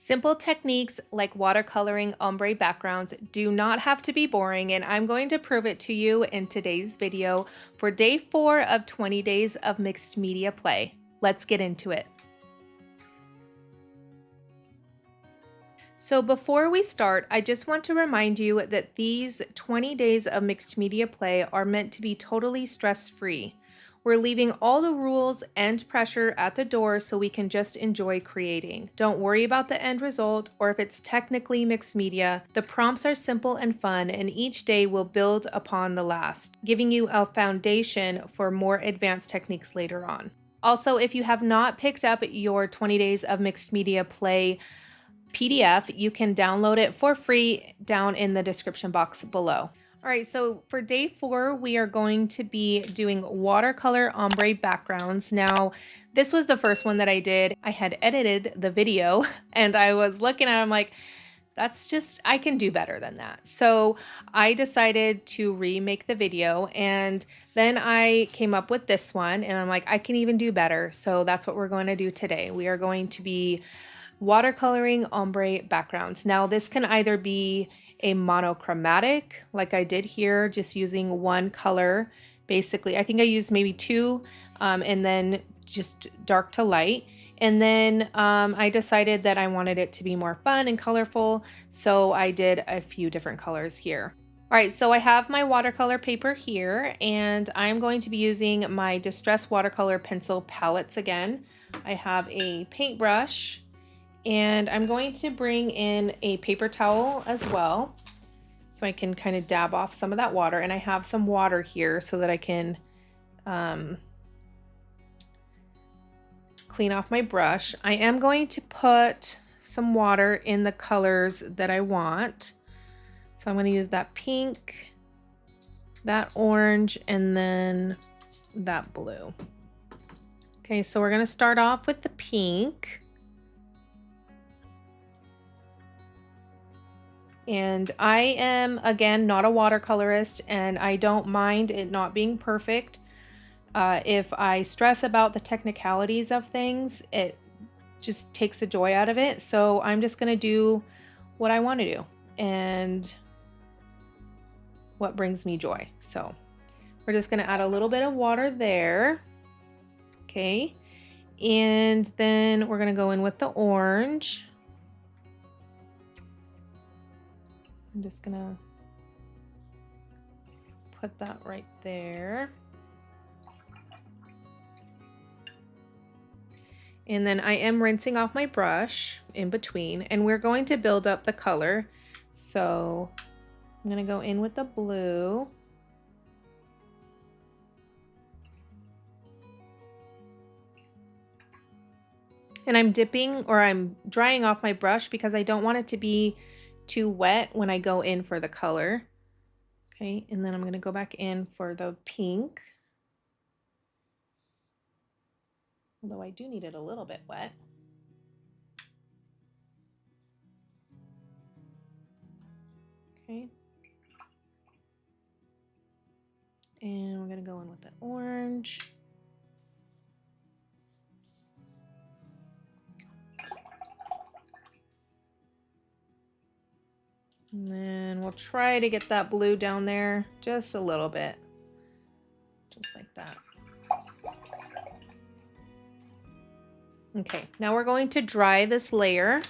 Simple techniques like watercoloring ombre backgrounds do not have to be boring, and I'm going to prove it to you in today's video for day 4 of 20 days of mixed media play. Let's get into it. So before we start, I just want to remind you that these 20 days of mixed media play are meant to be totally stress-free. We're leaving all the rules and pressure at the door so we can just enjoy creating. Don't worry about the end result or if it's technically mixed media. The prompts are simple and fun, and each day will build upon the last, giving you a foundation for more advanced techniques later on. Also, if you have not picked up your 20 days of mixed media play PDF, you can download it for free down in the description box below. All right, so for day 4, we are going to be doing watercolor ombre backgrounds. Now, this was the first one that I did. I had edited the video and I was looking at it, I'm like, I can do better than that. So I decided to remake the video, and then I came up with this one and I'm like, I can even do better. So that's what we're going to do today. We are going to be watercoloring ombre backgrounds. Now this can either be a monochromatic, like I did here, just using one color. Basically, I think I used maybe 2 and then just dark to light. And then I decided that I wanted it to be more fun and colorful, so I did a few different colors here. All right, so I have my watercolor paper here, and I'm going to be using my Distress Watercolor Pencil palettes again. I have a paintbrush, and I'm going to bring in a paper towel as well, so I can kind of dab off some of that water. And I have some water here so that I can clean off my brush. I am going to put some water in the colors that I want. So I'm going to use that pink, that orange, and then that blue. Okay, so we're going to start off with the pink. And I am, again, not a watercolorist, and I don't mind it not being perfect. If I stress about the technicalities of things, it just takes the joy out of it. So I'm just going to do what I want to do and what brings me joy. So we're just going to add a little bit of water there. Okay. And then we're going to go in with the orange. I'm just gonna put that right there. And then I am rinsing off my brush in between, and we're going to build up the color. So I'm gonna go in with the blue. And I'm dipping, or I'm drying off my brush because I don't want it to be too wet when I go in for the color. Okay, and then I'm going to go back in for the pink. Although I do need it a little bit wet. Okay. And we're going to go in with the orange. And then we'll try to get that blue down there just a little bit. Just like that. Okay, now we're going to dry this layer.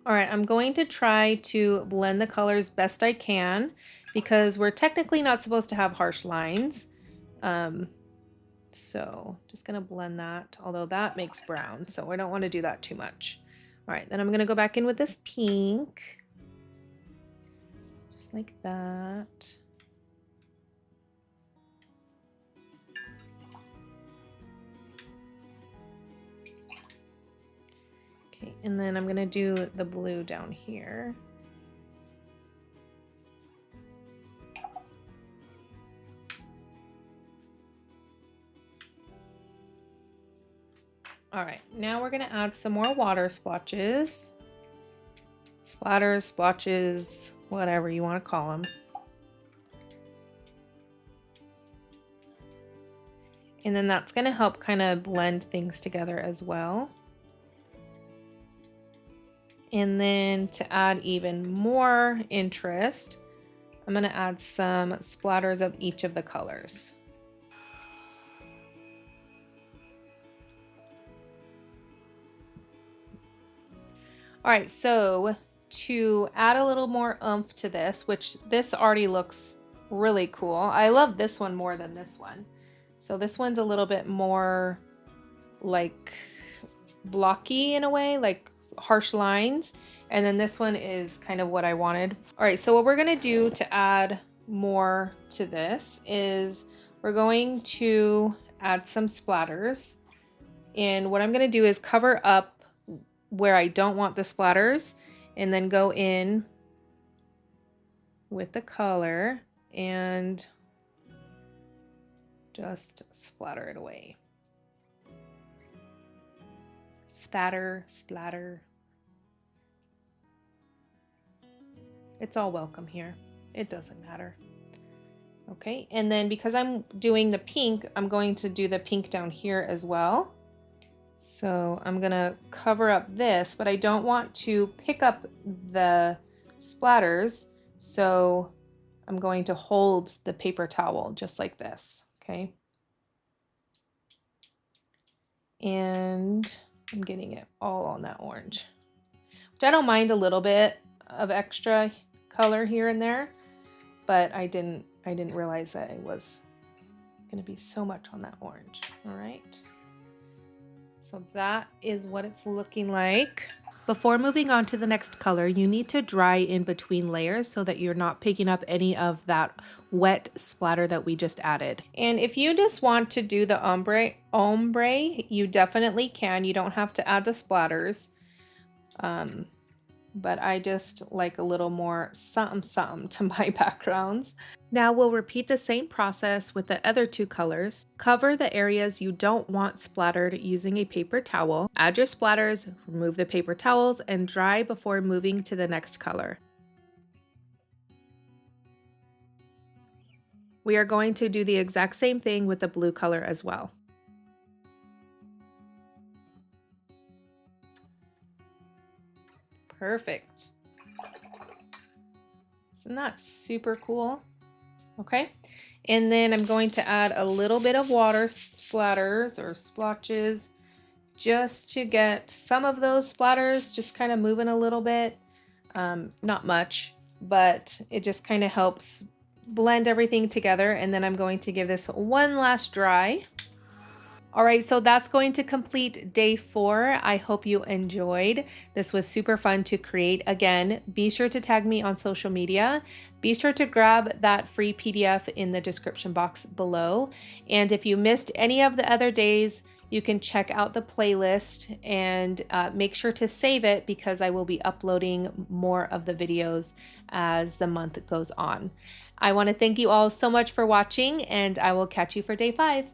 All right, I'm going to try to blend the colors best I can because we're technically not supposed to have harsh lines. So just gonna blend that, although that makes brown, so I don't want to do that too much. All right, then I'm gonna go back in with this pink, just like that. Okay, and then I'm gonna do the blue down here. All right, now we're gonna add some more water splotches. Splatters, splotches, whatever you want to call them. And then that's going to help kind of blend things together as well. And then to add even more interest, I'm going to add some splatters of each of the colors. All right, so to add a little more oomph to this, which this already looks really cool. I love this one more than this one. So this one's a little bit more like blocky in a way, like harsh lines. And then this one is kind of what I wanted. All right, so what we're gonna do to add more to this is we're going to add some splatters. And what I'm gonna do is cover up where I don't want the splatters and then go in with the color and just splatter it away. Spatter, splatter. It's all welcome here. It doesn't matter. Okay, and then because I'm doing the pink, I'm going to do the pink down here as well. So I'm gonna cover up this, but I don't want to pick up the splatters. So I'm going to hold the paper towel just like this, okay? And I'm getting it all on that orange, which I don't mind a little bit of extra color here and there, but I didn't realize that it was gonna be so much on that orange. All right. So that is what it's looking like. Before moving on to the next color, you need to dry in between layers so that you're not picking up any of that wet splatter that we just added. And if you just want to do the ombre, you definitely can. You don't have to add the splatters. But I just like a little more something to my backgrounds. Now we'll repeat the same process with the other two colors. Cover the areas you don't want splattered using a paper towel. Add your splatters, remove the paper towels, and dry before moving to the next color. We are going to do the exact same thing with the blue color as well. Perfect. Isn't that super cool? Okay, and then I'm going to add a little bit of water splatters or splotches just to get some of those splatters just kind of moving a little bit. Not much, but it just kind of helps blend everything together. And then I'm going to give this one last dry. All right, so that's going to complete day 4. I hope you enjoyed. This was super fun to create. Again, be sure to tag me on social media. Be sure to grab that free PDF in the description box below. And if you missed any of the other days, you can check out the playlist and make sure to save it because I will be uploading more of the videos as the month goes on. I want to thank you all so much for watching, and I will catch you for day 5.